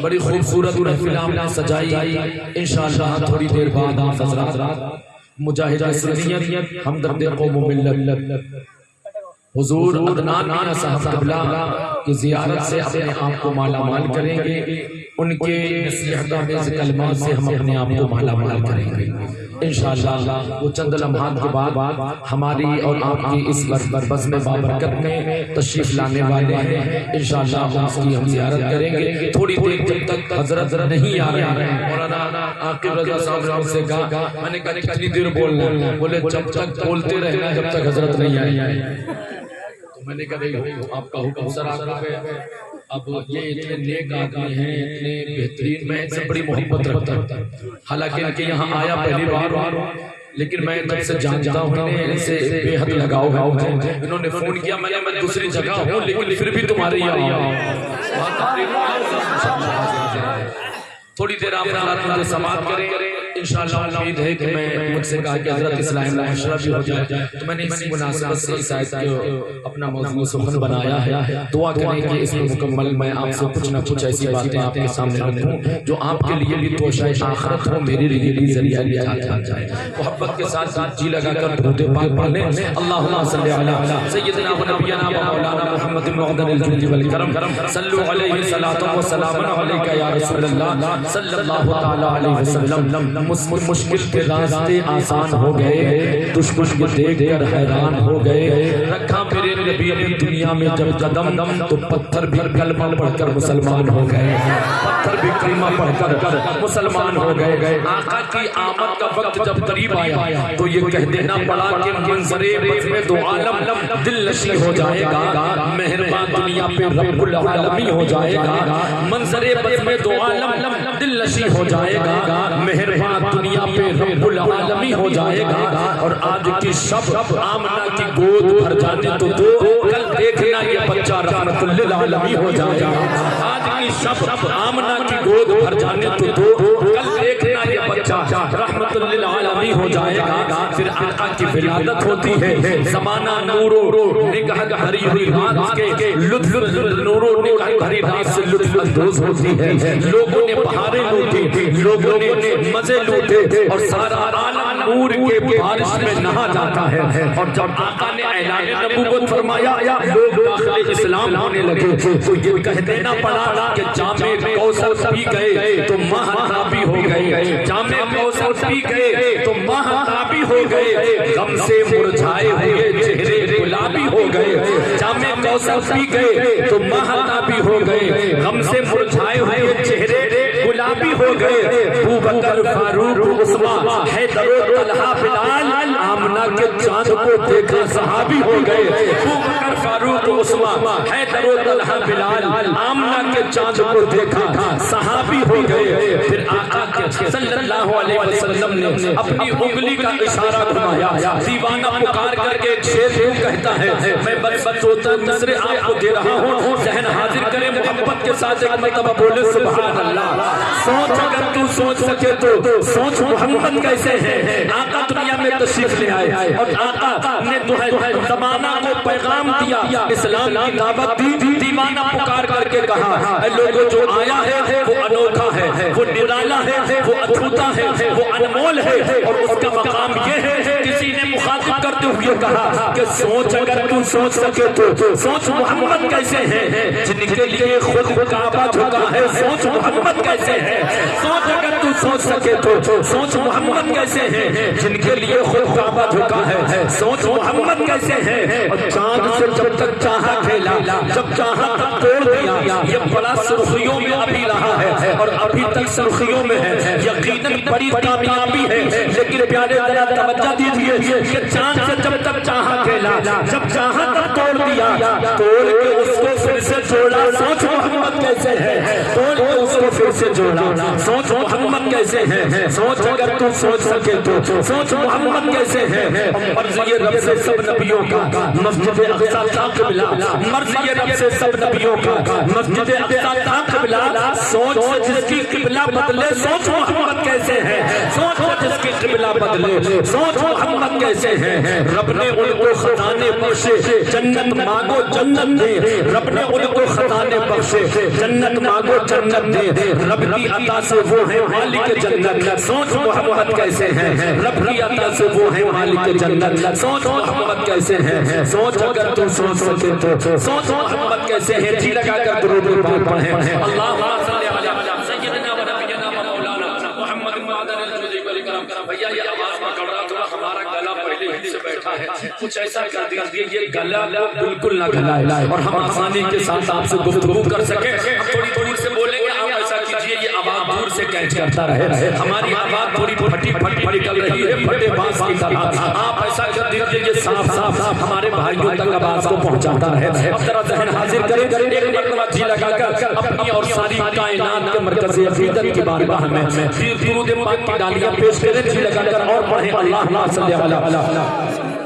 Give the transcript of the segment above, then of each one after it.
بڑی خوبصورت محفل آپ نے سجائی. انشاءاللہ تھوڑی دیر بعد آپ حضرات مجاہد سنیت ہمدرد قوم و ملت حضور عدنان میاں صاحب قبلہ کی زیارت سے اپنے آپ کو مالا مال کریں گے. ان کے نصیحتوں میں کلمات سے ہم اپنے آپ کو مالا مال کریں گے انشاءاللہ. وہ چند لمحات کے بعد ہماری اور آپ کی اس بزم بابرکت میں تشریف لانے والے ہیں. انشاءاللہ اس کی ہم زیارت کریں گے. تھوڑی دیر جب تک حضرت نہیں آ رہے ہیں, مولانا عاقب رضا صاحب نے مجھ سے کہا, میں نے کہا کتنی دیر بولنا ہے؟ بولے جب تک بولتے رہنا جب تک حضرت نہیں آئے. میں نے کہا آپ کا حکم سر آ گیا. اب یہ اتنے نیک آدمی ہیں, اتنے بہترین, میں ان سے بڑی محبت رکھتا ہوں. حالانکہ ان کے یہاں آیا پہلی بار, لیکن میں تب سے جانتا ہوں انہیں ان سے بے حد لگاؤ ہے. انہوں نے فون کیا, میں دوسری جگہ ہوں لیکن پھر بھی تمہارے یہاں. تھوڑی دیر آپ مجھے سماعت کریں. انشاءاللہ امید ہے کہ میں مجھ سے کہا کہ حضرت اسلام معاشرہ بھی ہو جائے, تو میں نے اسی مناسبت سے اس آیت کو اپنا موضوع سخن بنایا ہے. دعا کریں کہ اس میں مکمل میں آپ سے کچھ نہ کچھ ایسی باتیں آپ کے سامنے رکھوں جو آپ کے لیے بھی توشہ آخرت ہو, میرے لیے بھی ذریعہ نجات آ جائے. محبت کے ساتھ جی لگا کر درود پاک پڑھ لیں. اللہم صلی علی سیدنا و نبینا و مولانا محمد معدن الجود والکرم. صلو علیہ الصلاۃ والسلام علیک یا رسول اللہ صلی اللہ تعالی علیہ وسلم. مشکل کے راستے آسان ہو گئے, دشمن کو دیکھ کر حیران ہو گئے. رکھا میرے نبی نے دنیا میں جب قدم تو پتھر بھی کلمہ پڑھ کر مسلمان ہو گئے. پتھر بھی کلمہ پڑھ کر مسلمان ہو گئے. آقا کی آمد کا وقت جب قریب آیا تو یہ کہہ دینا پڑا کہ منظر بزم دو عالم دل نشیں ہو جائے گا, مہربان دنیا پہ رب العالمین ہو جائے گا. منظر بزم دو عالم دل نشیں ہو جائے گا, مہربان دنیا پہ رب العالمین ہو جائے گا. اور آج کی شب آمنہ کی گود بھر جانے تو دو, کل دیکھنا یہ بچہ رحمت للعالمین ہو جائے گا. آج کی شب آمنہ کی گود بھر جانے تو دو, کل دیکھنا یہ بچہ رحمت للعالمین ہو جائے گا. پھر آقا کی ولادت ہوتی ہے, زمانہ نورو نگاہ بھری ہوئی رات کے لطف نورو نگاہ بھری رات سے لطف اندوز ہوتی ہے. لوگوں نے بہاریں لوٹی, لوگوں نے مزے لوٹے, اور سارا عالم نور کے بارش میں نہا جاتا ہے. اور جب آقا نے اعلان نبوت فرمایا, لوگ داخل اسلام ہونے لگے, تو یہ کہہ دینا پڑا کہ جامع کوثر پی گئے تو ماہتابی ہو گئے. جامع کوثر پی گئے تو ماہتابی ہو گئے. غم سے مرجھائے ہوئے چہرے گلابی ہو گئے. جامع کوثر پی گئے تو ماہتابی ہو گئے. غم سے مرجھائے ہوئے چہرے گلابی ہو گئے. ابو بکر فاروق عثمان حیدر و طلحہ بلال آمنہ کے چاند کو دیکھا صحابی ہو گئے. ابو بکر فاروق عثمان حیدر و طلحہ بلال آمنہ کے چاند کو دیکھا صحابی ہو گئے. پھر آقا کے صلی اللہ علیہ وسلم نے اپنی انگلی کا اشارہ گھمایا. دیوانہ پکار کر کے ایک شعر یوں کہتا ہے, میں بس بچوتا نظر آپ کو دے رہا ہوں, ذہن حاضر کرے محبت کے ساتھ ایک مرتبہ بولے سبحان اللہ. سوچ اگر تو سوچ سکے تو سوچ محمد کیسے ہے. آقا دنیا میں تشریف لے آئے اور آقا نے زمانہ کو پیغام دیا, اسلام کی دعوت دی. دیوانہ پکار کر کے کہا, اے لوگوں جو آیا ہے وہ انوکھا ہے, وہ نرالا ہے, وہ اچھوتا ہے, وہ انمول ہے, اور اس کا مقام یہ ہے. کسی نے مخاطب کرتے ہوئے کہا کہ سوچ اگر تو سوچ سکے تو سوچ محمد کیسے ہے, جن کے لیے خود کعبہ جھکا ہے. سوچ محمد کیسے ہے. سوچ اگر تو سوچ سکے تو سوچ محمد کیسے ہے, جن کے لیے خود کعبہ جھکا ہے. سوچ محمد کیسے ہے. اور چاند سے جب تک چاہا کھیلا, جب چاہا تک توڑ دیا. یہ بڑا سرخیوں میں ابھی رہا ہے اور ابھی تک سرخیوں میں ہے. یقیناً بڑی کامیابی ہے, لیکن پیارے ذرا توجہ دیجیے کہ چاند سے جب تک چاہا کھیلا, جب چاہا تک توڑ دیا, توڑ کے اس کو پھر سے جوڑا. سوچ محمد کیسے ہے. توڑ کے اس کو پھر سے جوڑا. سوچ محمد کیسے ہے. سوچ اگر تو سوچ سکے تو سوچ محمد کیسے ہے. مرض یہ رب سے سب نبیوں کا مسجد اقصی تا قبلہ, مرض یہ رب سے سب نبیوں کا مسجد اقصی تا قبلہ. سوچ جس کی قبلہ بدلے, سوچ محمد کیسے ہے. سوچ جس کی قبلہ بدلے. سوچ محمد کیسے ہیں. رب نے ان کو خزانے بخشے, جنت مانگو جنت دے. رب نے ان کو خزانے بخشے, جنت مانگو جنت دے. رب کی عطا سے وہ ہے مالک جنت. سوچ محمد کیسے ہیں. رب کی عطا سے وہ ہے مالک جنت. سوچ محمد کیسے ہیں. سوچ اگر تم سوچ سکے تو سوچ محمد کیسے ہیں. جی لگا کر درود پاک پڑھیں. اللہم صلی علی سیدنا و نبینا و مولانا محمد معدن الجود والکرم. بھیا یہ آواز میں کر رہا تھا, ہمارا گلا پہلے ہی سے بیٹھا ہے, کچھ ایسا کر دیجیے یہ گلا بالکل نہ گھلائے اور ہم آسانی کے ساتھ آپ سے گفتگو کر سکیں. ہم تھوڑی تھوڑی سے بولیں گے, آپ ایسا کیجیے یہ آواز دور سے کیچ کرتا رہے. ہماری آواز تھوڑی پھٹی پھٹی نکل رہی ہے پھٹے باز کی طرح. آپ ایسا کر دیجیے یہ صاف صاف ہمارے بھائیوں تک آواز کو پہنچاتا رہے. اب ذرا ذہن حاضر کریں, ایک مرتبہ جی لگا کر اپنی اور ساری کائنات کے مرکز عقیدت کی بارگاہ میں درود پاک کی ڈالیاں پیش کریں. جی لگا کر اور پڑھیں. اللہم صلی علی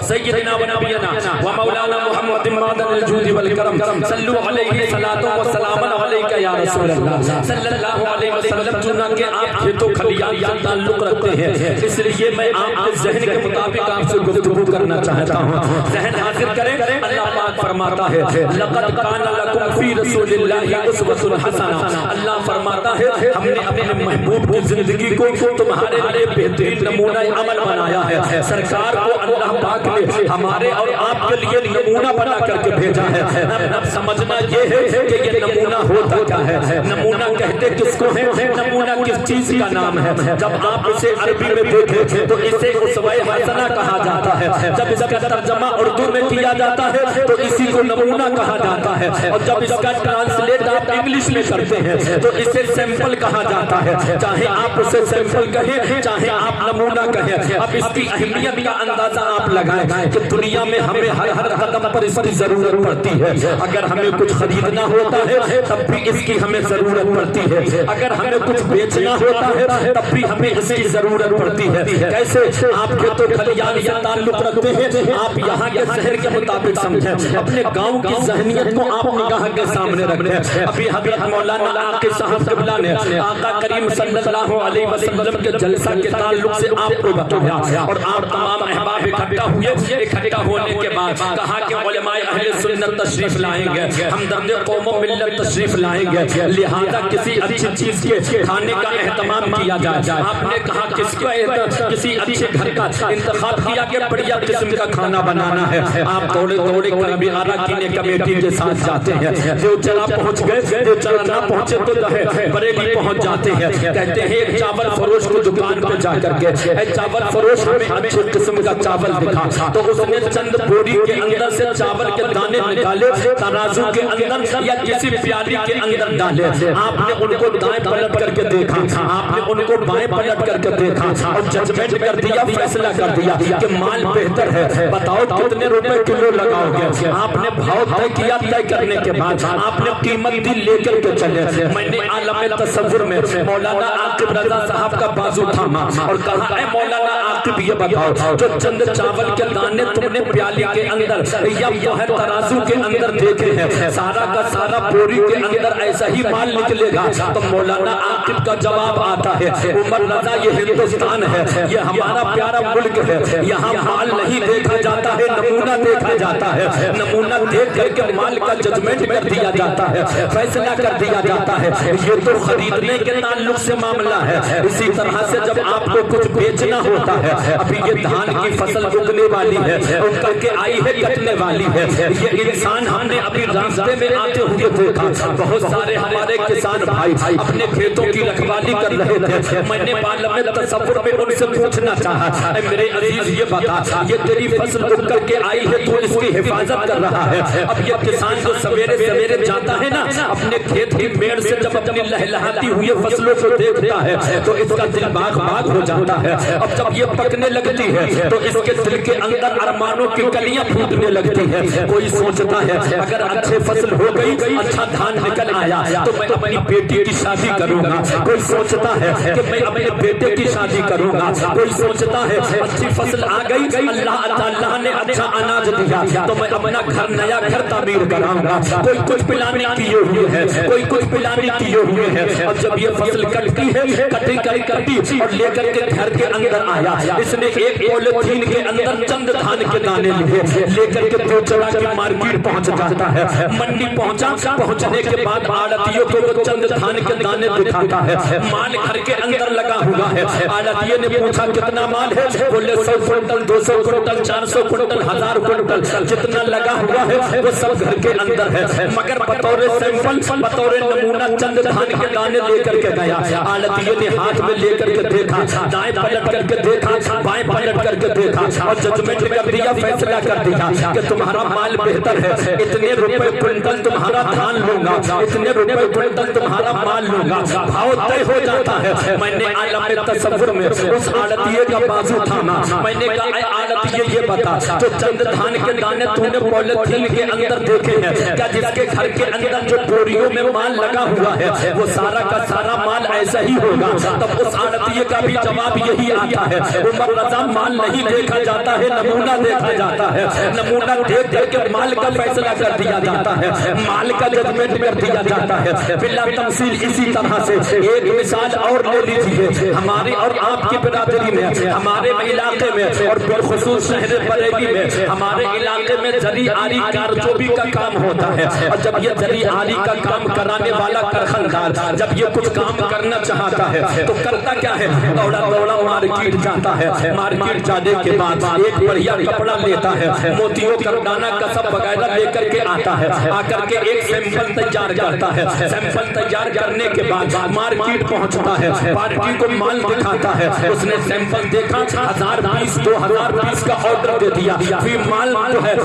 سیدنا و نبینا و مولانا محمد معدن الجود والکرم. صلو علیہ صلاۃ و سلام علیک یا رسول اللہ صلی اللہ علیہ وسلم. چنانکہ آپ کھیتوں کھلیان سے تعلق رکھتے ہیں, اس لیے میں آپ کے ذہن کے مطابق آپ سے گفتگو کرنا چاہتا ہوں. ذہن حاضر کریں. اللہ پاک فرماتا ہے لقد کان لکم فی رسول اللہ اسوۃ حسنہ. اللہ فرماتا ہے ہم نے اپنے محبوب کی زندگی کو تمہارے لیے بہترین نمونہ عمل بنایا ہے. سرکار کو اللہ پاک نے ہمارے اور آپ کے لیے نمونہ بنا کر کے بھیجا ہے. اب سمجھنا یہ ہے کہ یہ نمونہ ہوتا کیا ہے. نمونہ کہتے کس کو ہے. نمونہ کس چیز کا نام ہے. جب آپ اسے عربی میں دیکھیں تو اسے اسوہ حسنہ کہا جاتا ہے. جب اس کا ترجمہ اردو میں کیا جاتا ہے تو اسی کو نمونہ کہا جاتا ہے. اور جب اس کا ٹرانسلیٹ آپ انگلش میں کرتے ہیں تو اسے سیمپل کہا جاتا ہے. چاہے آپ اسے سیمپل کہیں چاہے آپ نمونہ کہیں. اب اس کی اہمیت کا اندازہ آپ لگائیں کہ دنیا میں ہمیں ہر قدم پر اس کی ضرورت پڑتی ہے. اگر ہمیں کچھ خریدنا ہوتا ہے تب بھی اس کی ہمیں ضرورت پڑتی ہے. اگر ہمیں کچھ بیچنا ہوتا ہے تب بھی ہمیں اس کی ضرورت پڑتی ہے. کیسے آپ کھیتوں کھلیان سے تعلق رکھتے ہیں, آپ یہاں کے شہر کے مطابق سمجھیں. اپنے گاؤں کی ذہنیت کو آپ نگاہ کے سامنے رکھیں. ابھی حضرت مولانا آقی صاحب قبلہ نے آقا کریم صلی اللہ علیہ وسلم کے جلسہ کے تعلق سے آپ کو بتایا اور آپ تمام احباب اکٹھا ہوئے. اکٹھا ہونے کے بعد کہا کہ علماء اہل سنت تشریف لائیں گے, ہمدرد قوم و ملت تشریف لائیں گے, لہذا کسی اچھی چیز کے کھانے کا اہتمام کیا جائے. آپ نے کہا کسی اچھے گھر کا انتخاب کیا کہ بڑھیا قسم کا کھانا بنانا ہے. آپ دوڑے کر ابھی اراکین کمیٹی کے ساتھ جاتے ہیں. جو چرا پہنچ گئے, جو چرا نہ پہنچے تو بریلی پہنچ جاتے ہیں. کہتے ہیں ایک چاول فروش کی دکان پہ جا کر کے اے چاول فروش ہمیں اچھے قسم کا چاول دکھا. تو اس نے چند بوری کے اندر سے چاول کے دانے نکالے, ترازو کے اندر یا کسی پیالی کے اندر ڈالے. آپ نے ان کو دائیں پلٹ کر کے دیکھا, آپ نے ان کو بائیں پلٹ کر کے دیکھا اور ججمنٹ کر دیا, فیصلہ کر دیا کہ مال بہتر ہے. بتاؤ کتنے روپے کلو لگاؤ گے. آپ نے بھاؤ طے کیا. طے کرنے کے بعد آپ نے قیمت دی لے کر کے چلے. میں نے عالم تصور میں مولانا عاقب رضا صاحب کا بازو تھاما اور کہا اے مولانا عاقب یہ بتاؤ جو چند چاول کے دانے تم نے پیالی کے اندر یا باہر ترازو کے اندر دیکھے ہیں, سارا کا سارا بوری کے اندر ایسا ہی مال نکلے گا. تو مولانا عاقب کا جواب آتا ہے عمر رضا یہ ہندوستان ہے, یہ ہمارا پیارا ملک ہے, یہاں مال نہیں دیکھا جاتا ہے, نمونہ دیکھا جاتا ہے. نمونہ دیکھ کر کے مال کا ججمنٹ کر دیا جاتا ہے, فیصلہ کر دیا جاتا ہے. یہ تو خریدنے کے تعلق سے معاملہ ہے. اسی طرح سے جب آپ کو کچھ بیچنا ہوتا ہے, ابھی یہ دھان کی فصل اگنے والی ہے, ان کر کے آئی ہے, کٹنے والی ہے. یہ انسان ہم نے ابھی راستے میں آتے ہوئے دیکھا, بہت سارے ہمارے کسان بھائی اپنے کھیتوں کی رکھوالی کر رہے تھے. میں نے عالم تصور میں ان سے پوچھنا چاہا اے میرے عزیز یہ بتا, یہ تیری فصل اگ کر کے آئی ہے, تو اس کی حفاظت کر رہا ہے. اب یہ کسان جو سویرے سویرے جاتا ہے نا اپنے کھیت کی میڑ سے جب اپنی لہلہاتی ہوئی فصلوں کو دیکھتا ہے تو اس کا دل باغ باغ ہو جاتا ہے. اب جب یہ پکنے لگتی ہے تو اس کے دل کے اندر ارمانوں کی کلیاں پھوٹنے لگتی ہے. کوئی سوچتا ہے اگر اچھے فصل ہو گئی, اچھا دھان نکل آیا تو میں اپنی بیٹی کی شادی کروں گا, کوئی سوچتا ہے کہ میں اپنے بیٹے کی شادی کروں گا، کوئی سوچتا ہے اچھی فصل آ گئی، اللہ نے اچھا اناج دیا تو میں اپنا گھر نیا گھر تعمیر کراؤں گا، کوئی کچھ پلاننگ کیے ہوئے ہے، کوئی کچھ پلاننگ کیے ہوئے ہے، اور جب یہ فصل کٹتی ہے کٹی اور لے کر کے گھر کے اندر آیا، اس نے ایک پولیتھین کے اندر چند دھان کے دانے لیے، لے کر کے دوچڑا کی مارکیٹ پہنچ جاتا ہے، منڈی پہنچنے کے بعد آڑتیوں کو وہ چند دھان کے دانے دکھاتا ہے، مال گھر کے اندر لگا ہوا ہے، آڑتیے نے پوچھا کتنا مال ہے، بولے 100 کنٹل 200 کنٹل 400 کنٹل 1000 کنٹل جتنا لگا ہوا ہے وہ سب گھر کے اندر ہے، مگر بطور سیمپل بطور نمونہ چند دھان کے دانے لے کر کے گیا، آڑتیے نے ہاتھ میں لے کر کے دیکھا، دائیں پلٹ کر کے دیکھا، بائیں پلٹ کر کے دیکھا اور ججمنٹ کر دیا، فیصلہ کر دیا کہ تمہارا مال بہتر ہے، اتنے روپے کنٹل تمہارا دھان لوں گا، اتنے روپے کنٹل تمہارا مال لوں گا، بھاؤ طے ہو جاتا ہے۔ میں نے عالم تصور میں اس آڑتیے کا بازو تھاما، میں نے کہا اے آڑتیے یہ بتا جو چند دھان کے دانے تو نے پولیتھین کے اندر دیکھے ہیں، کیا جس کے گھر کے اندر جو بوریوں میں مال لگا ہوا ہے وہ سارا کا سارا مال ایسا ہی ہوگا؟ تب اس آڑتیے کا بھی جواب یہی آتا ہے، عمر رضا مال نہیں دیکھا جاتا ہے، نمونہ دیکھا جاتا ہے، نمونہ دیکھ کر کے مال کا فیصلہ کر دیا جاتا ہے، مال کا ججمنٹ کر دیا جاتا ہے۔ بلا تمثیل اسی طرح سے ایک مثال اور لے لیجیے، ہماری اور آپ کی برادری میں، ہمارے علاقے میں اور بالخصوص شہر بریلی میں، ہمارے علاقے میں زرعی آری کارچوبی کا کام ہوتا ہے، اور جب یہ زرعی آری کا کام کرانے والا کارخانیدار جب یہ کچھ کام کرنا چاہتا ہے تو کرتا کیا ہے؟ دوڑا دوڑا مارکیٹ جاتا ہے، مارکیٹ جانے کے بعد ایک بڑھیا کپڑا لیتا ہے، موتیوں کردانا کسب وغیرہ لے کر کے آتا ہے، آ کر کے ایک سیمپل تیار کرتا ہے، سیمپل تیار کرنے کے بعد مارکیٹ پہنچتا ہے، پارٹی کو مال دکھاتا ہے، اس نے سیمپل دیکھا 1000 پیس 2000 پیس کا آرڈر دے دیا، پھر مال جو ہے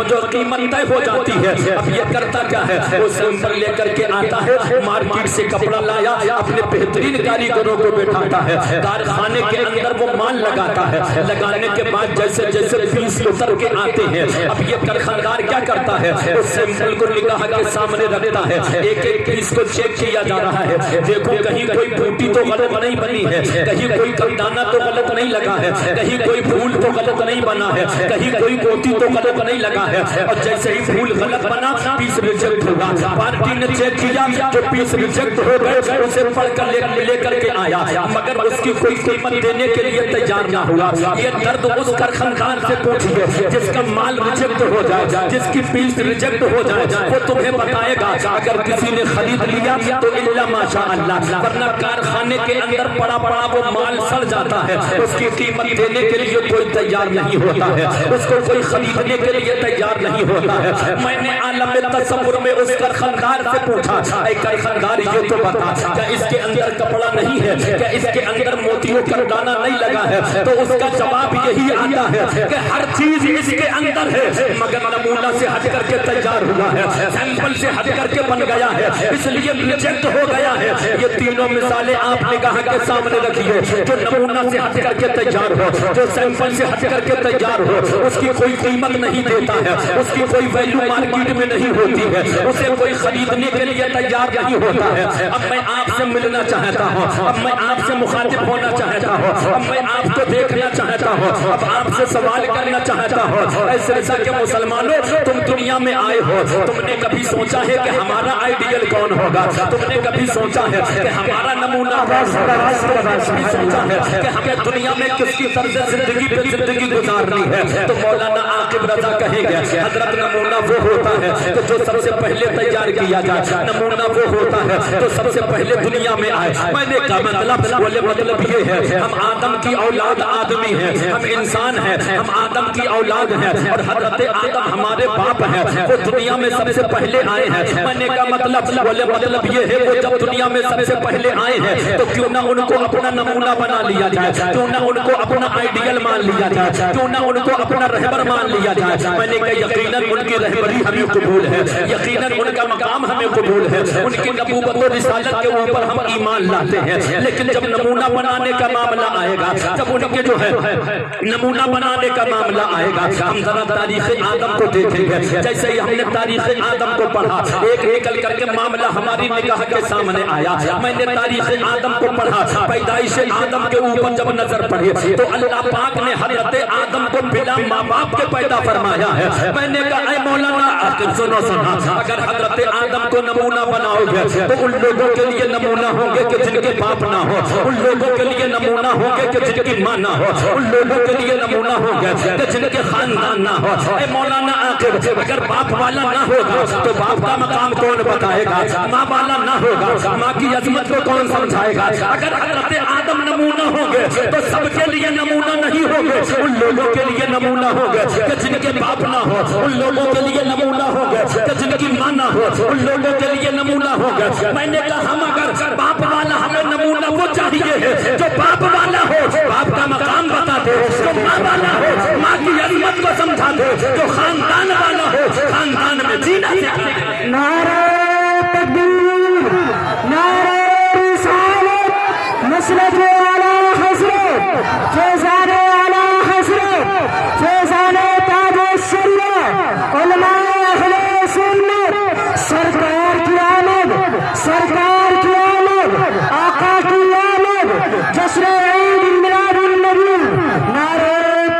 جو قیمت طے ہو جاتی ہے، اب یہ کرتا کیا ہے؟ وہ سیمپل لے کر کے آتا ہے، مارکیٹ سے کپڑا لایا، اپنے بہترین کاریگروں کو بیٹھاتا ہے، کارخانے کے اندر وہ مال لگاتا ہے، لگانے کے بعد جیسے جیسے پیس اتر کے آتے ہیں، اب یہ کارخانیدار کیا کرتا ہے؟ اس سیمپل کو نگاہ کے سامنے رکھتا ہے، ایک ایک پیس کو چیک کیا جا رہا ہے، دیکھو کہیں کوئی بوٹی تو غلط نہیں بنی ہے، کہیں کوئی کردانہ تو غلط نہیں لگا ہے، کہیں کوئی پھول تو غلط نہیں بنا ہے، کہیں کوئی موتی تو غلط نہیں لگا ہے، اور جیسے ہی پھول غلط بنا پیس ریجیکٹ ہوگا، پارٹی نے چیک کیا جو پیس ریجیکٹ ہو گئے اسے پڑھ کر لے کر کے آیا، مگر اس کی کوئی قیمت دینے کے لیے تیار نہ ہوا۔ یہ درد اس کارخانیدار سے پوچھئے جس کا مال ریجیکٹ ہو جائے، جس کی پیس ریجیکٹ ہو جائے، وہ تمہیں بتائے گا اگر کسی نے خرید لیا تو الا ماشاء اللہ، ورنہ کارخانے کے اندر پڑا وہ مال سڑ جاتا ہے، اس کی قیمت دینے کے لیے کوئی تیار نہیں ہوتا ہے، اس کو کوئی خریدنے کے لیے تیار نہیں ہوتا ہے۔ میں نے عالم تصور میں اس کارخانیدار سے پوچھا اے کارخانیدار یہ تو بتا کیا اس کے اندر کپڑا نہیں ہے، کیا اس کے اندر موتیوں کا دانہ نہیں لگا ہے؟ تو اس کا جواب یہی آتا ہے کہ ہر چیز اس کے اندر ہے مگر نمونہ سے ہٹ کر کے تیار ہوا ہے، سیمپل سے ہٹ کر کے بن گیا ہے، اس لیے ریجیکٹ ہو گیا ہے۔ یہ تینوں مثالیں آپ نگاہ کے سامنے رکھیے، جو نمونہ سے ہٹ کر کے تیار ہو، جو سیمپل سے ہٹ کر کے تیار ہو، اس کی کوئی قیمت نہیں دیتا ہے، اس کی کوئی ویلیو مارکیٹ میں نہیں ہوتی ہے، اسے کوئی خریدنے کے لیے تیار نہیں ہوتا ہے۔ اب میں آپ سے ملنا چاہتا ہوں، اب میں آپ سے مخاطب ہونا چاہتا ہوں، اب میں آپ کو دیکھنا چاہتا ہوں، اب آپ سے سوال کرنا چاہتا ہوں۔ اے سرسا کے مسلمانوں، تم دنیا میں آئے ہو، تم نے کبھی سوچا ہے کہ ہمارا آئیڈیل کون ہوگا؟ تم نے کبھی سوچا ہے کہ ہمارا نمونہ سوچا ہے کہ ہمیں دنیا میں کس کی طرز زندگی پہ زندگی گزارنی ہے؟ تو مولانا عاقب رضا کہیں گے حضرت نمونہ وہ ہوتا ہے کہ جو سب سے پہلے تیار کیا جائے، نمونہ وہ ہوتا ہے جو سب سے پہلے دنیا میں آئے۔ میں نے کہا مطلب یہ ہے ہم آدم کی اولاد آدمی ہیں، ہم انسان ہیں، ہم آدم کی اولاد ہیں اور حضرت آدم ہمارے باپ ہیں، وہ دنیا میں سب سے پہلے آئے ہیں۔ میں نے کہا مطلب یہ ہے وہ جب دنیا میں سب سے پہلے آئے ہیں تو کیوں نہ ان کو اپنا نمونہ بنا لیا جائے، کیوں نہ ان کو اپنا آئیڈیل مان لیا جائے، کیوں نہ ان کو اپنا رہبر مان لیا جائے۔ میں نے کہا یقیناً ان کی رہبری ہمیں قبول ہے، یقیناً ان کا مقام ہمیں قبول ہے، ان کی نبوت و رسالت کے اوپر ہم ایمان لاتے ہیں، لیکن جب نمونہ بنانے کا معاملہ آئے گا، جب ان کے جو ہے نمونہ بنانے کا معاملہ آئے گا، ہم ذرا تاریخ آدم کو دیکھیں گے. جیسے ہی ہم نے تاریخ آدم کو پڑھا، ایک نکل کر کے معاملہ ہماری نگاہ کے سامنے آیا. میں نے تاریخ آدم کو پڑھا، پیدائش آدم کے اوپر جب نظر پڑی تو اللہ پاک نے حضرت آدم کو بلا ماں باپ کے پیدا فرمایا ہے. میں نے کہا اے مولانا سنو سنا، اگر حضرت آدم کو نمونہ بناؤ گے تو ان لوگوں کے لیے نمونہ ہوں گے کہ جن کے باپ نہ ہو، ان لوگوں کے لیے نمونہ ہوں گے کہ جن کی ماں نہ ہو، ان لوگوں کے لیے نمونہ ہوں گے کہ جن کے خاندان نہ ہو. اے مولانا آخر اگر باپ والا نہ ہوگا تو باپ کا مقام کون بتائے گا؟ ماں والا نہ ہوگا ماں کی عظمت کو کون سمجھائے گا؟ اگر حضرت آدم نمونہ ہوں گے تو سب کے لیے نمونہ نہیں ہوں گے، ان لوگوں کے لیے نمونہ ہوں گے کہ جن کے باپ نہ ہو، ان لوگوں کے لیے نمونہ ہوں گے کہ جن کی ماں نہ ہو، ان لوگوں کے لیے نمونہ ہوں گے. میں نے کہا ہم اگر باپ والا ہمیں نمونہ وہ چاہیے ہے جو باپ والا ہو، باپ کا مقام بتا دے، جو ماں والا ہو ماں کی عظمت کو سمجھا دے، جو خاندان والا ہو خاندان میں جینا سکھائے. نعرہ تکبیر، نعرہ رسالت، مسلک اعلی حضرت، فیضان اعلی حضرت، فیضان تاج الشریعہ، علماء اہل سنت، سرکار کی آمد، سرکار کی آمد، آقا کی آمد، جشن عید میلاد النبی. نعرہ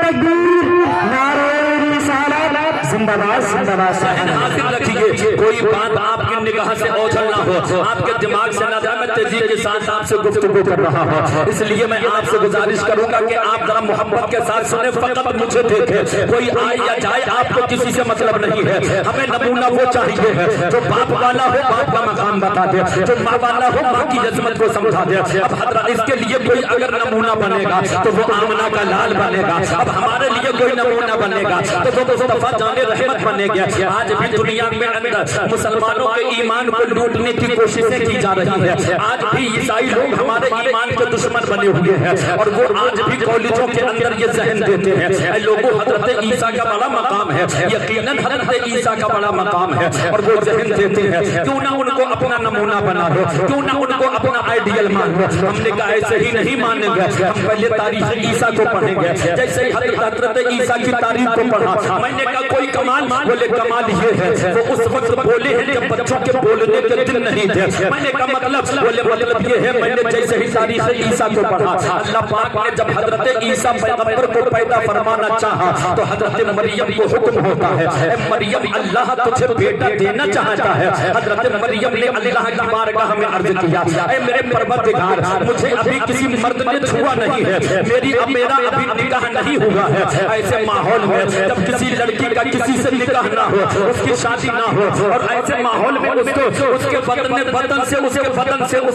تکبیر، نعرہ رسالت، زندہ باد زندہ باد. ذہن حاضر رکھیے، کوئی بات آپ کی نگاہ سے اوجھل نہ ہو، آپ کے دماغ سے نہ جائے. میں تیزی کے ساتھ آپ سے گفتگو کر رہا ہوں، اس لیے میں آپ سے گزارش کروں گا کہ آپ ذرا محبت کے ساتھ سنیں، فقط مجھے دیکھیں. کوئی آئے یا جائے آپ کو کسی سے مطلب نہیں ہے. ہمیں نمونہ وہ چاہیے ہے جو باپ والا ہو، باپ کا مقام بتا دے، جو ماں والا ہو ماں کی عظمت کو سمجھا دے. اب حضرت اس کے لیے کوئی اگر نمونہ بنے گا تو وہ آمنہ کا لال بنے گا. اب ہمارے لیے کوئی نمونہ بنے گا تو وہ مصطفیٰ جان رحمت بنے گا. آج بھی دنیا میں اندر مسلمانوں کے ایمان کو لوٹنے کی کوششیں کی جا رہی ہے. آج بھی عیسائی لوگ ہمارے ایمان کے دشمن بنے ہوئے ہیں اور وہ آج بھی کالجوں کے اندر یہ ذہن دیتے ہیں اے لوگوں حضرت عیسیٰ کا بڑا مقام ہے، یقیناً حضرت عیسیٰ کا بڑا مقام ہے، اور وہ ذہن دیتے ہیں کیوں نہ ان کو اپنا نمونہ بنا لو، کیوں نہ ان کو اپنا آئیڈیل مان لو. ہم نے کہا ایسے ہی نہیں مانیں گے، ہم پہلے تاریخ عیسیٰ کو پڑھیں گے. جیسے ہی حضرت عیسیٰ کی تاریخ کو پڑھا میں نے کہا کوئی کمال، بولے کمال یہ ہے وہ اس وقت بولے ہیں جب بچوں کے بولنے کے دن نہیں تھے. میں نے کہا مطلب، بولے مطلب یہ ہے میں نے جیسے ہی تاریخ عیسیٰ کو پڑھا، اللہ پاک نے جب حضرت عیسیٰ پیغمبر کو پیدا فرمانا چاہا تو حضرت مریم کو حکم ہوتا ہے اے مریم اللہ تجھے بیٹا دینا چاہتا ہے. حضرت مریم نے اللہ کی بارگاہ میں عرض کیا اے میرے پروردگار مجھے ابھی کسی مرد نے چھوا نہیں ہے، میرا ابھی نکاح نہیں ہوا ہے. ایسے ماحول میں جب کسی لڑکی کا کسی سے نکاح نہ ہو، اس کی شادی نہ ہو، اور ایسے ماحول میں اس کے بدن سے اس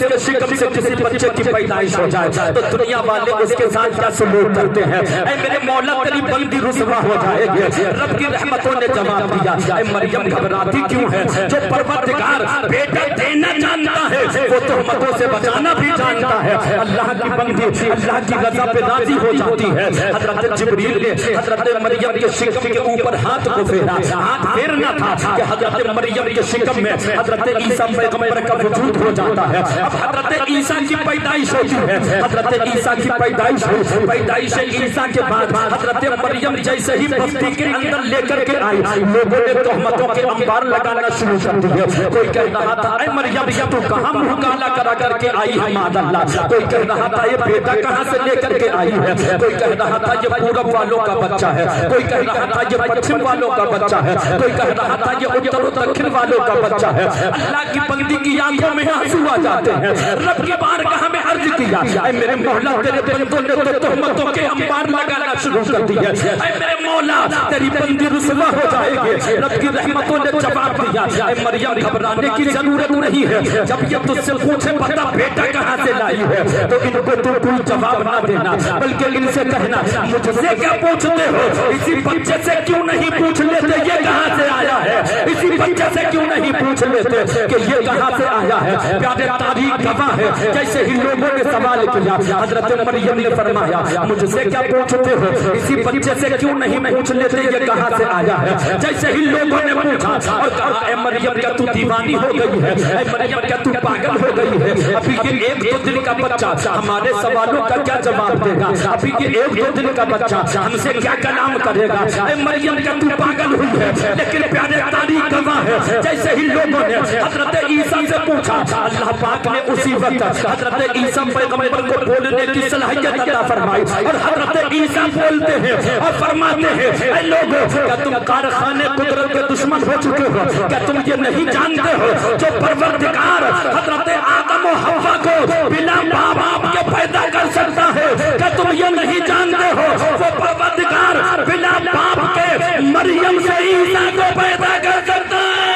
کے شکم سے کسی بچے کی پیدائش ہو جائے تو دنیا والے اس کے ساتھ کیا سلوک کرتے ہیں؟ اے میرے مولا تیری بندی رسوا ہو جائے گی. رب کی رحمتوں نے جواب دیا اے مریم گھبراتی کیوں ہے؟ جو پروردگار بیٹا دینا جانتا ہے وہ تہمتوں سے بچانا بھی جانتا ہے. اللہ کی بندی اللہ کی رضا پہ راضی ہو جاتی ہے. حضرت جبریل نے حضرت مریم کے شکم کے اوپر ہاتھ کو پھیرا، ہاتھ پھیرنا تھا کہ حضرت مریم کے شکم میں حضرت عیسیٰ پیغمبر کا وجود ہو جاتا ہے. اب حضرت عیسیٰ کی پیدائش ہوتی ہے، حضرت عیسیٰ کی پیدائش عیسیٰ کے بعد حضرت مریم جیسے ہی بستی کے اندر لے کر کے آئی، لوگوں نے تہمتوں کے انبار لگانا شروع کر دیے. کوئی کہہ رہا تھا اے مریم تو کہاں منہ کالا کرا کر کے آئی ہے معاذ اللہ. کوئی کہہ رہا تھا یہ بیٹا کہاں سے لے کر کے آئی ہے. کوئی کہہ رہا تھا یہ پورب والوں کا بچہ ہے، کوئی کہہ رہا تھا یہ پچھم والوں کا بچہ ہے، کوئی کہہ رہا تھا یہ اتر و دکھن والوں کا بچہ ہے. اللہ کی بندی کی آنکھوں میں آنسو آ جاتے ہیں. رب کی بارگاہ میں عرض کیا اے میرے مولا تیرے بندوں نے تو تہمتوں کے انبار لگانا شروع کر دیا، اے میرے مولا تیری بندی رسوا ہو جائے گی. رب کی رحمتوں نے جواب دیا اے مریم گھبرانے کی ضرورت نہیں ہے. جب یہ تجھ سے پوچھے بتا بیٹا کہاں سے لائی ہے تو ان کو تو کوئی جواب نہ دینا، بلکہ ان سے کہنا مجھ سے کیا پوچھتے ہو، اسی بچے سے کیوں نہیں پوچھ لیتے یہ کہاں سے آیا ہے، اسی بچے سے کیوں نہیں پوچھ لیتے کہ یہ کہاں سے آیا ہے. پیارے تاریخ گواہ ہے جیسے ہی لوگوں نے سوال کیا, حضرت مریم نے فرمایا مجھ سے کیا پوچھتے ہو, اسی بچے سے کیوں نہیں پوچھ لیتے یہ کہاں سے آیا ہے. جیسے ہی لوگوں نے پوچھا اور کہا اے مریم کیا تو دیوانی ہو گئی ہے, اے مریم کیا تو پاگل ہو گئی ہے, ابھی یہ 1-2 دن کا بچہ ہمارے سوالوں کا کیا جواب دے گا, ابھی یہ 1-2 دن کا بچہ ہم سے کیا کلام کرے گا. اے مریم کیا تو پاگل ہوئی ہے, لیکن پیارے تاریخ گواہ ہے جیسے ہی لوگوں نے حضرت عیسیٰ سے پوچھا, اللہ پاک نے اسی وقت حضرت عیسیٰ پیغمبر کو بولنے کی صلاحیت عطا فرمائی. اور حضرت عیسیٰ بولتے ہیں اور فرماتے ہیں اے لوگوں کیا تم کارخانے قدرت کے دشمن ہو چکے ہو, کیا تم یہ نہیں جانتے ہو جو پروردگار حضرت آدم و حوا کو بلا باپ کے پیدا کر سکتا ہے, کیا تم یہ نہیں جانتے ہو وہ پروردگار بلا باپ کے مریم سے عیسیٰ کو پیدا کر سکتا ہے.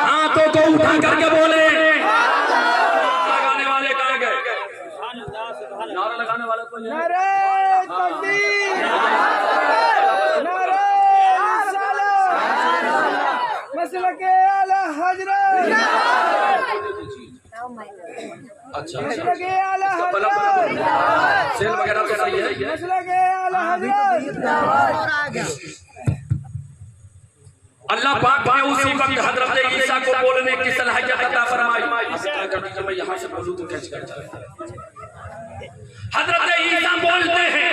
ہاتھوں کو اٹھا کر کے بولے, لگانے والے کہاں گئے, نعرہ لگانے والے کو نعرہ تکبیر, نعرہ رسالت, مسلک اعلی حضرت, اچھا مسلک اعلی حضرت, سیل وغیرہ تو صحیح ہے. مسلک اعلی حضرت. اللہ پاک نے اسی وقت حضرت عیسیٰ کو بولنے کی صلاحیت عطا فرمائی. میں یہاں سے موضوع کو کیچ کر جاتا. حضرت عیسیٰ بولتے ہیں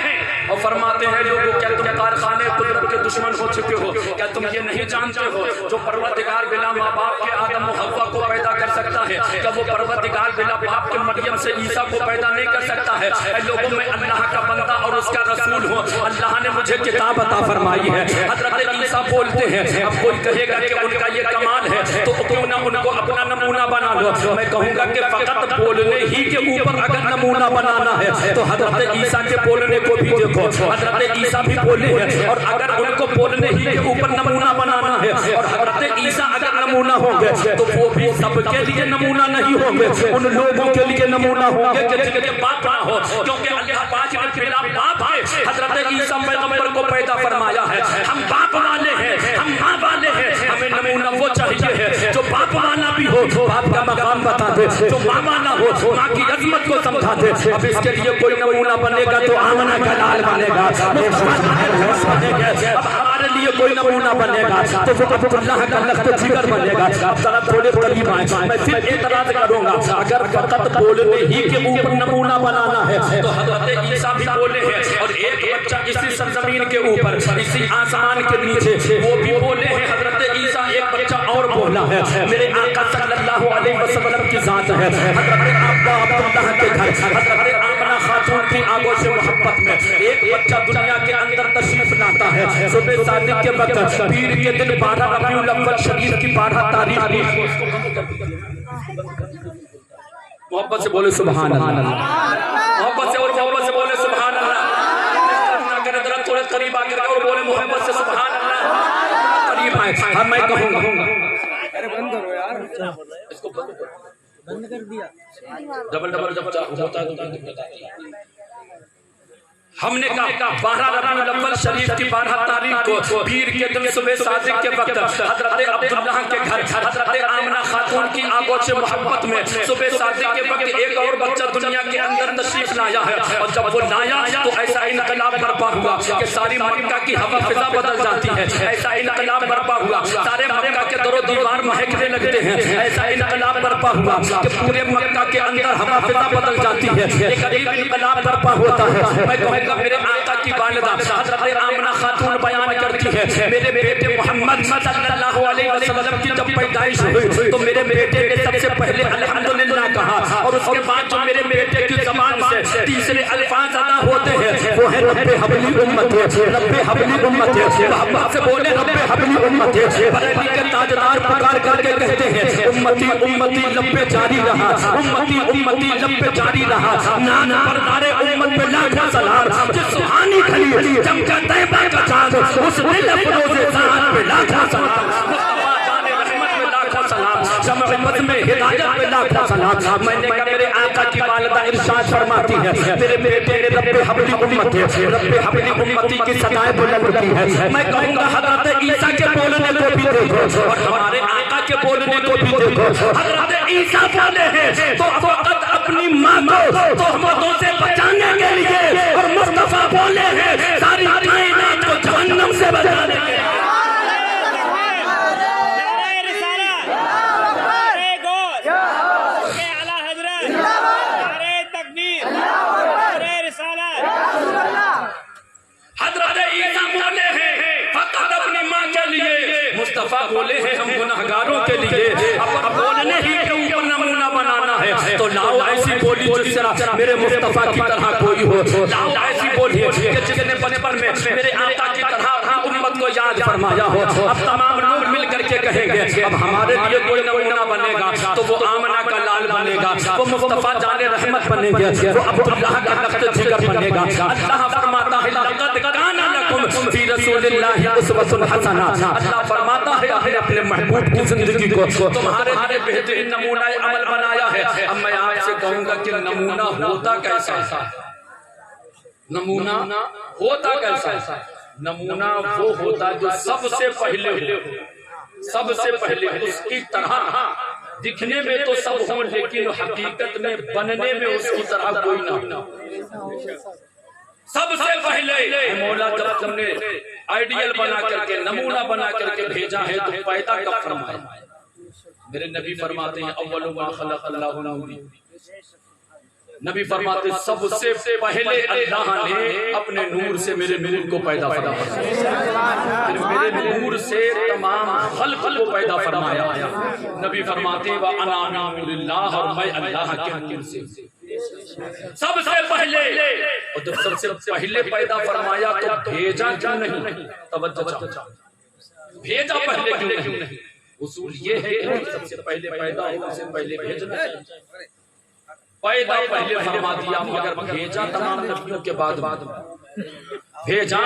اور فرماتے ہیں لوگوں کیا تم کارخانے قدرت کے دشمن ہو چکے ہو, کیا تم یہ نہیں جانتے ہو جو پروردگار بلا ماں باپ کے آدم و حوا کو پیدا کر سکتا ہے, کیا وہ پروردگار بلا باپ کے مریم سے عیسیٰ کو پیدا نہیں کر سکتا ہے. اے لوگوں میں اللہ کا بندہ اور اس کا رسول ہوں, اللہ نے مجھے کتاب عطا فرمائی ہے. حضرت عیسیٰ بولتے ہیں اب کوئی کہے گا کہ ان کا یہ کمال ہے تو کیوں نہ ان کو اپنا نمونہ بنا لو. میں کہوں گا کہ فقط بولنے ہی کے اوپر اگر نمونہ بنانا ہے تو حضرت عیسیٰ کے بولنے کو بھی دیکھو. حضرت عیسیٰ بھی بولے ہیں اور اگر ان کو بولنے ہی کے اوپر نمونہ بنانا ہے اور حضرت عیسیٰ اگر نمونہ ہوں گے تو وہ بھی سب کے لیے نمونہ نہیں ہوں گے, ان لوگوں کے لیے نمونہ ہوں گے کہ جن کے باپ نہ ہو, کیونکہ اللہ پاک نے بلا باپ ہے حضرت عیسیٰ پیغمبر کو پیدا فرمایا ہے. ہم باپ والے ہیں, ہم ماں والے ہیں, ہمیں نمونہ وہ چاہیے ہے جو باپ والا بھی ہو, باپ کا مقام بتا دے, جو ماں والا ہو ماں کی عظمت کو سمجھا دے. اب اس کے لیے کوئی نمونہ بنے گا تو آمنہ کا لال بنے گا, اب ہمارے لیے کوئی نمونہ بنے گا تو وہ عبداللہ کا لخت جگر بنے گا. اب ذرا تھوڑے قریب آئیں, میں پھر اعتراض کروں گا اگر فقط بولنے ہی کے اوپر نمونہ بنانا ہے تو حضرت عیسیٰ بھی بولے ہیں اور ایک بچہ اسی سرزمین کے اوپر اسی آسمان کے نیچے وہ بھی بولے ہیں. حضرت عیسیٰ ایک بچہ اور بولا ہے, میرے آقا صلی اللہ علیہ وسلم کی ذات ہے. حضرت عبداللہ کے گھر حضرت آمنہ خاتون کی آنکھوں سے محبت میں ایک بچہ دنیا کے اندر تشریف لاتا ہے. صبح صادق کے وقت پیر کے دن 12 ربیع الاول شریف کی 12 تاریخ. محبت سے بولے سبحان اللہ, محبت سے اور محبت سے بولے سبحان اللہ. اگر ذرا تھوڑے قریب آ کر اور بولے محبت سے سبحان اللہ, قریب آئے. ہم میں کہوں گا ارے بند کرو یار, اس کو بند کر دیا. ڈبل جب ہوتا ہے تو بتاتے ہیں. ہم نے کہا 12 ربیع الاول شریف کی 12 تاریخ کو پیر کے دن صبح صادق کے وقت حضرت عبداللہ کے گھر حضرت آمنہ خاتون کی آنکھوں سے محبت میں صبح صادق کے وقت ایک اور بچہ دنیا کے اندر تشریف لایا ہے. اور جب وہ لایا تو ایسا انقلاب برپا ہوا کہ ساری مکہ کی ہوا فضا بدل جاتی ہے. ایسا انقلاب برپا ہوا سارے مکہ کے در و دیوار مہکنے لگتے ہیں. ایسا انقلاب برپا ہوا کہ پورے مکہ کے اندر ہوا فضا بدل جاتی ہے. ایک عجیب انقلاب برپا ہوتا ہے. میں کہوں گا میرے آقا کی والدہ حضرت آمنہ خاتون بیان کرتی ہے میرے بیٹے محمد صلی اللہ علیہ وسلم کی جب پیدائش ہوئی تو میرے بیٹے نے سب سے پہلے الحمدللہ کہا اور اس کے بعد جو میرے بیٹے کی زبان سے تیسرے الفاظ ادا ہوتے ہیں وہ ہے رب حبلی امتی, رب حبلی امتی. محبت سے بولے رب حبلی امتی. بریلی کے تاجدار پکار کر کے کہتے ہیں امتی امتی لب پہ جاری رہا, امتی امتی لب پہ جاری رہا. نانا بردار امت پہ لاکھوں سلام. سبحانی خلیل چمکا طیبہ کا چاند اس دل افروز ذات پہ لاکھوں سلام. مصطفیٰ جان رحمت میں لاکھوں سلام. شمع امت میں ہدایت پہ لاکھوں سلام. میں نے کہا میرے آقا کی والدہ ارشاد فرماتی ہے میرے بیٹے نے رب حبلی امتی, رب حبلی امتی کی صدائیں بلند کی ہے. میں کہوں گا حضرت عیسیٰ کے بولنے کو بھی دیکھو اور ہمارے آقا کے بولنے کو بھی دیکھو. حضرت عیسیٰ بولے ہیں تو فقط اپنی ماں کو تہمتوں سے بچانے کے لیے، اور مصطفیٰ بولے ہیں ساری کائنات کو جہنم سے بچانے کے لیے. مصطفیٰ بولے ہیں ہم گناہگاروں کے لیے، اب بولنے ہی کے اوپر نمونہ بنانا ہے تو لاؤ ایسی بولی جس طرح میرے مصطفیٰ کی طرح کوئی ہو. لاؤ ایسی بولی کہ جس نے بچپن میں میرے آقا کی طرح امت کو یاد فرمایا ہو. اب تمام لوگ مل کر کے کہیں گے اب ہمارے لیے کوئی نمونہ بنے گا تو وہ آمنہ کا لال بنے گا، وہ مصطفیٰ جان رحمت بنے گا، وہ عبداللہ کا نقد جگر بنے گا. اللہ فرماتا ہے لقد کان لکم فی رسول اللہ اسوۃ حسنہ. اللہ فرماتا ہے اپنے محبوب کی زندگی کو تمہارے لیے بہترین نمونہ عمل بنایا ہے. اب میں آپ سے کہوں گا کہ نمونہ ہوتا کیسا ہے؟ نمونہ ہوتا کیسا ہے؟ نمونہ وہ ہوتا جو سب سے پہلے اس کی طرح دکھنے میں تو سب ہوں لیکن حقیقت میں بننے میں اس کی طرح کوئی نہ ہو. سب سے پہلے مولا جب تم نے آئیڈیل بنا کر کے نمونہ بنا کر کے بھیجا ہے تو پیدا کب فرمایا؟ میرے نبی فرماتے ہیں اول ما خلق اللہ نوری. نبی فرماتے سب سے پہلے اللہ نے اپنے نور سے میرے نور کو پیدا فرمایا، میرے نور سے تمام خلق کو پیدا فرمایا. نبی فرماتے ہیں وَأَنَا مِنْ اللَّهِ، اور میں اللہ کے نور سے. سب سے پہلے، اور جب سب سے پہلے پیدا فرمایا تو بھیجا کیوں نہیں؟ توجہ، بھیجا پہلے کیوں نہیں؟ اصول یہ ہے کہ سب سے پہلے پیدا ہو سے پہلے بھیجنا چاہیے. پیدا پہلے فرما دیا مگر بھیجا تمام نبیوں کے بعد بھیجا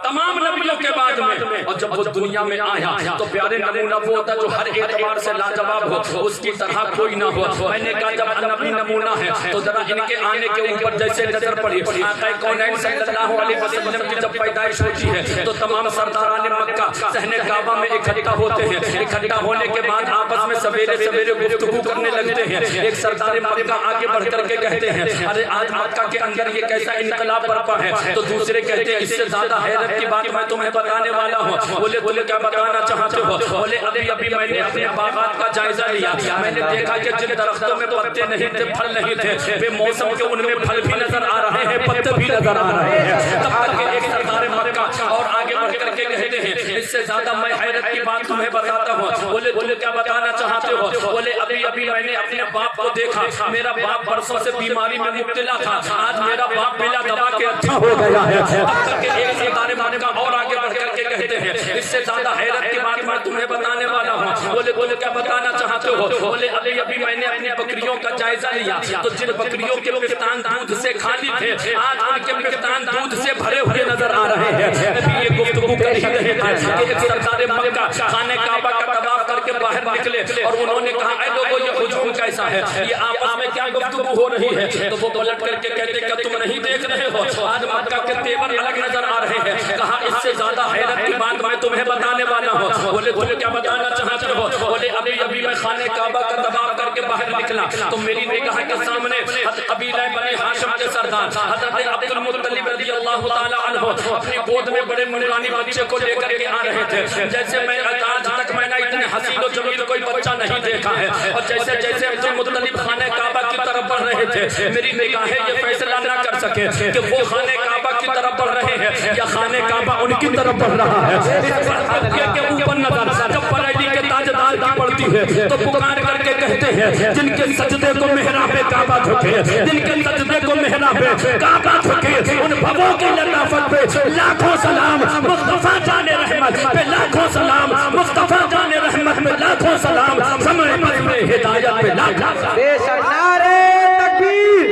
تمام نبیوں کے بعد میں. اور جب وہ دنیا میں آیا تو پیارے نمونہ وہ ہوتا جو ہر اعتبار سے لاجواب ہو، اس کی طرح کوئی نہ ہو. میں نے کہا جب نبی نمونہ ہے تو ذرا ان کے آنے کے اوپر جیسے نظر پڑی آقا کونین صلی اللہ علیہ وسلم کی جب پیدائش ہوتی ہے تو تمام سرداران مکہ صحن کعبہ میں اکٹھا ہوتے ہیں. اکٹھا ہونے کے بعد آپس میں سویرے سویرے گفتگو کرنے لگتے ہیں. ایک سردار مکہ آگے بڑھ کر کے کہتے ہیں ارے آج مکہ کے اندر یہ کیسا انقلاب برپا ہے؟ تو دوسرے کہتے ہیں اس سے زیادہ حیرت کی بات میں تمہیں بتانے والا ہوں. بولے کیا بتانا چاہتے ہو؟ بولے ابھی میں نے اپنے باغات کا جائزہ لیا. میں نے دیکھا کہ جن درختوں میں پتے نہیں تھے، پھل نہیں تھے، بے موسم کے ان میں پھل بھی نظر آ رہے ہیں، پتے بھی نظر آ رہے ہیں. تب تک کہ ایک سردار مکہ اور آگے بڑھ کر کے کہتے ہیں اس سے زیادہ میں حیرت کی بات تمہیں بتاتا ہوں. بولے کیا بتانا چاہتے ہو؟ بولے ابھی میں نے اپنے باپ کو دیکھا. میرا باپ برسوں سے بیماری میں مبتلا تھا، آج میرا باپ بلا دوا کے اچھا ہو گیا ہے. تب تک کہ ایک سردار مکہ اور آگے بڑھ کر کے کہتے ہیں اس سے زیادہ حیرت کی بات میں تمہیں بتانے والا ہوں. بولے کیا بتانا چاہتے ہو؟ بولے ابھی میں نے اپنی بکریوں کا جائزہ لیا تو جن بکریوں کے پفتان دودھ سے خالی تھے آج ان کے پفتان دودھ سے بھرے ہوئے نظر آ رہے ہیں. ابھی یہ گفتگو کر ہی رہے تھے کہ ایک سردار مکہ خانہ کعبہ کا طواف کر کے باہر نکلے اور انہوں نے کہا اے لوگوں یہ ہجوم کیسا ہے؟ یہ آپس میں کیا گفتگو ہو رہی ہے؟ تو وہ پلٹ کر کے کہتے کہ تم نہیں دیکھ رہے ہو آج مکہ کے تیور الگ نظر آ رہے ہیں. کہا اس سے زیادہ حیرت کی بات میں تمہیں بتانے والا ہوں. بولے کیا بتانا چاہتے ہو؟ بولے ابھی میں خانہ کعبہ کا طواف کر کے باہر نکلا تو میری نگاہ کے سامنے قبیلہ بنی ہاشم کے سردار حضرت عبد المطلب رضی اللہ تعالی عنہ اپنی گود میں بڑے نورانی بچے کو لے کر کے آ رہے تھے. جیسے میں آج تک میں نے اتنے حسین و جمیل کوئی بچہ نہیں دیکھا ہے. اور جیسے عبد المطلب خانہ کعبہ کی طرف بڑھ رہے تھے میری نگاہیں یہ فیصلہ نہ کر سکے کہ وہ خانہ کعبہ کی طرف بڑھ رہے ہیں یا خانہ کعبہ ان کی طرف بڑھ رہا ہے. اس پر کے اوپر نظر جب پلڑی کے تاجدار کی پڑتی ہے تو پکار کر کے کہتے ہیں جن کے سجدے کو محراب کعبہ جھکے، جن کے سجدے کو محراب کعبہ جھکے ان بھووں کی لطافت پہ لاکھوں سلام. مصطفیٰ جان رحمت پہ لاکھوں سلام. مصطفیٰ جان رحمت پہ لاکھوں سلام. سمجھ میں ہدایت پہ لاکھوں سلام. بے شک نعرے تکبیر،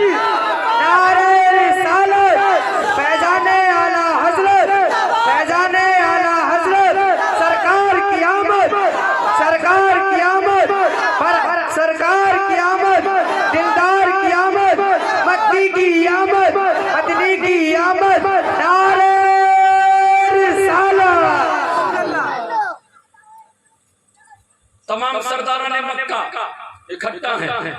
نعرے رسالت، فیضان اعلی حضرت، فیضان اعلی حضرت، سرکار کی آمد، سرکار کی آمد، سرکار کی آمد، دلدار کی آمد، مکی کی آمد، مدنی کی آمد. نعرے رسالت. تمام سرداران مکہ اکٹھا ہیں،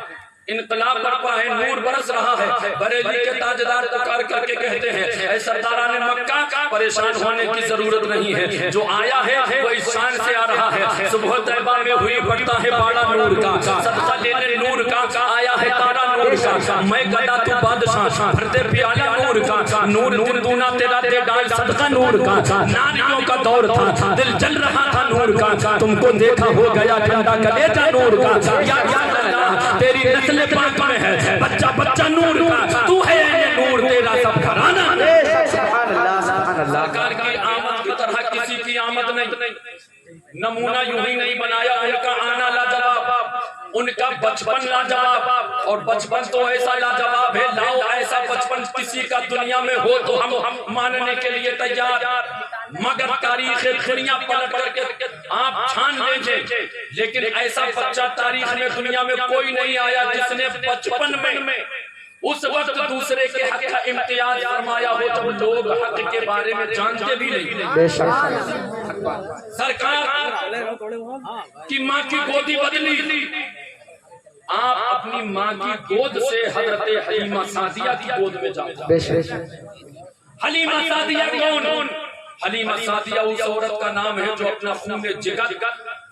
انقلاب برپا ہے، نور برس رہا ہے۔ بریلی کے تاجدار پکار کر کے کہتے ہیں اے سرداران مکہ پریشان ہونے کی ضرورت نہیں ہے، جو آیا ہے وہ اس شان سے آ رہا ہے۔ صبح طیبہ میں ہوئی پڑتا ہے باڑا نور کا، صدقہ لینے نور کا، آیا ہے تارا نور کا، میں گدا تو بادشاہ بھرتے پیالہ نور کا، نور نور دونا تیرا دے ڈال صدقہ نور کا، ناریوں کا دور تھا دل جل رہا تھا نور کا، تم کو دیکھا ہو گیا ٹھنڈا کلیجہ نور کا، یا اللہ تیری نسل پاک میں ہے بچہ بچہ نور کا، تو ہے یہ نور تیرا سب گھرانہ۔ سبحان اللہ سبحان اللہ۔ سرکار کی آمد کی طرح کسی کی آمد نہیں، نمونہ یوں ہی نہیں بنایا، ان کا آنا لاجواب، ان کا بچپن لاجواب، اور بچپن تو ایسا لاجواب ہے، لاؤ ایسا بچپن کسی کا دنیا میں ہو تو ہم ماننے کے لیے تیار، مگر تاریخ دنیا پلٹ کر کے آپ چھان لیجئے، لیکن ایسا بچہ تاریخ میں دنیا میں کوئی نہیں آیا جس نے بچپن میں اس وقت دوسرے کے حق کا امتیاز فرمایا ہو جب لوگ حق کے بارے میں جانتے بھی نہیں۔ بے شک سرکار کی ماں کی گودی بدلی، آپ اپنی ماں کی گود سے حضرت حلیمہ سعدیہ کی گود میں جاؤ۔ بے شک حلیمہ سعدیہ کون؟ حلیمہ سعدیہ اس عورت کا نام ہے جو اپنا خون جگر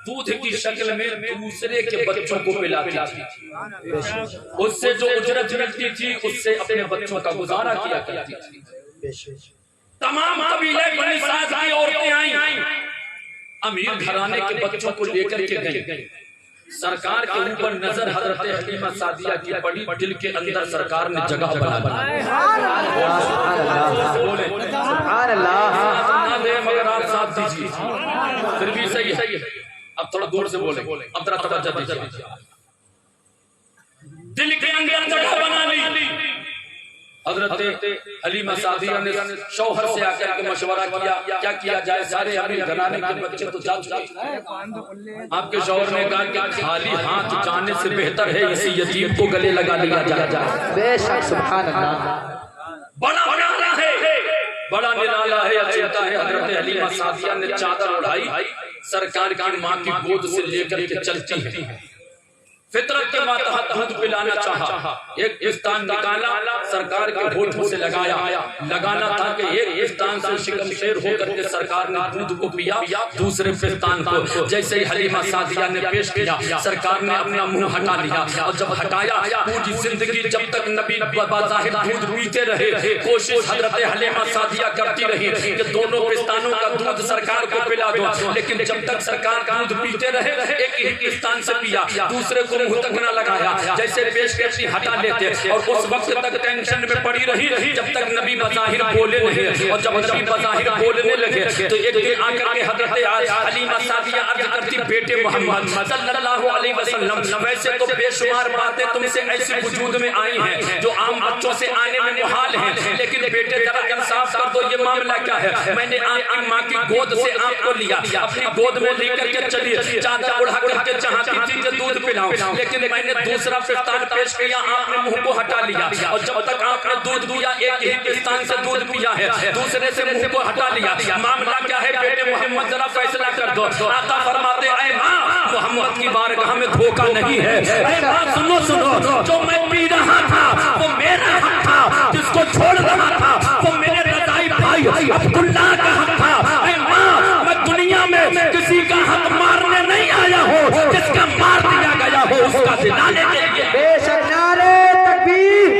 دودھ کی شکل میں دوسرے کے بچوں کو پلاتی تھی، اس سے جو اجرت ملتی تھی اس سے اپنے بچوں کا گزارا کیا کرتی تھی۔ تمام قبیلے بنی سعد کی عورتیں آئیں، امیر گھرانے کے بچوں کو لے کر کے گئیں، سرکار کے اوپر نظر حضرت حلیمہ سعدیہ کی پڑی، دل کے اندر سرکار نے جگہ بنا دی۔ سبحان اللہ۔ مگر آپ ساتھ دیجیے پھر بھی صحیح ہے، اب تھوڑا دور سے بولیں، اب ذرا توجہ دیجیے۔ دل کے اندر جگہ بنا لی، حضرت حلیمہ سعدیہ نے شوہر سے آ کر کے مشورہ کیا کیا جائے، سارے امیر گھرانے کے بچے تو جا چکے۔ آپ کے شوہر نے کہا کہ خالی ہاتھ جانے سے بہتر ہے اسی یتیم کو گلے لگا لیا جائے۔ بے شک سبحان اللہ۔ بڑا نرالا ہے، بڑا نرالا ہے، اچھتا ہے۔ حضرت حلیمہ سعدیہ نے چادر اڑائی، سرکار کی ماں کی گود سے لے کر کے چلتی ہے، فطرت کے ماتحت دودھ پلانا چاہا، ایک پستان نکالا، سرکار کے ہونٹوں سے لگانا تھا کہ ایک پستان سے شکم شیر ہو کر کے سرکار نے دودھ کو پیا، دوسرے پستان کو جیسے ہی حلیمہ سعدیہ نے پیش کیا، سرکار نے اپنا منہ ہٹا لیا، اور جب ہٹایا پوری زندگی جب تک نبی بظاہر دودھ پیتے رہے، کوشش حضرت حلیمہ سعدیہ کرتی رہی کہ دونوں پستانوں کا دودھ سرکار کو پلا دو، لیکن جب تک سرکار دودھ پیتے رہے، ایک ہی پستان سے پیا، دوسرے کو منہ تک نہ لگایا، جیسے پیش کرتی ہٹا لیتے، اور اس وقت تک ٹینشن میں پڑی رہی جب تک نبی بظاہر بولے نہیں، اور جب نبی بظاہر بولنے لگے تو ایک دن آ کر کے حضرت حلیمہ سعدیہ عرض کرتی بیٹے محمد صلی اللہ علیہ وسلم، ویسے تو بے شمار باتیں تم سے ایسی وجود میں آئی ہیں جو عام بچوں سے آنے میں محال ہیں، لیکن بیٹے ذرا انصاف کر دو، یہ معاملہ کیا ہے؟ میں نے آپ کی ماں کی گود سے آپ کو لیا، اپنی گود میں لے کر کے چلی، چادر اڑا کر کے چاہتی تھی کہ دودھ پلاؤں، لیکن میں نے دوسرا پستان پیش کیا، آپ نے منہ کو ہٹا لیا، اور جب تک آپ نے دودھ پیا، ایک ہی پستان سے دودھ پیا ہے، دوسرے سے منہ کو ہٹا لیا، معاملہ کیا ہے بیٹے محمد ذرا فیصلہ کر دو۔ آقا فرماتے اے ماں محمد کی بارگاہ میں دھوکہ نہیں ہے، اے ماں سنو جو میں پی رہا تھا وہ میرا حق تھا، جس کو چھوڑ رہا تھا وہ میرے رضائی بھائی عبداللہ کا حق تھا، اے ماں میں دنیا میں کسی کا حق مارنے نہیں آیا ہوں، جس کا مار دیا گیا ہو اس کا دلانے کے لیے۔ بے شک نعرے تکبیر،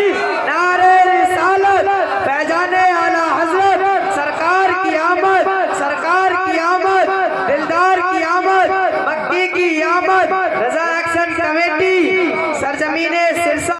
نعرے رسالت، فیضان اعلیٰ حضرت، سرکار کی آمد، سرکار کی آمد، دلدار کی آمد، مکی کی آمد، رضا ایکشن کمیٹی، سرزمین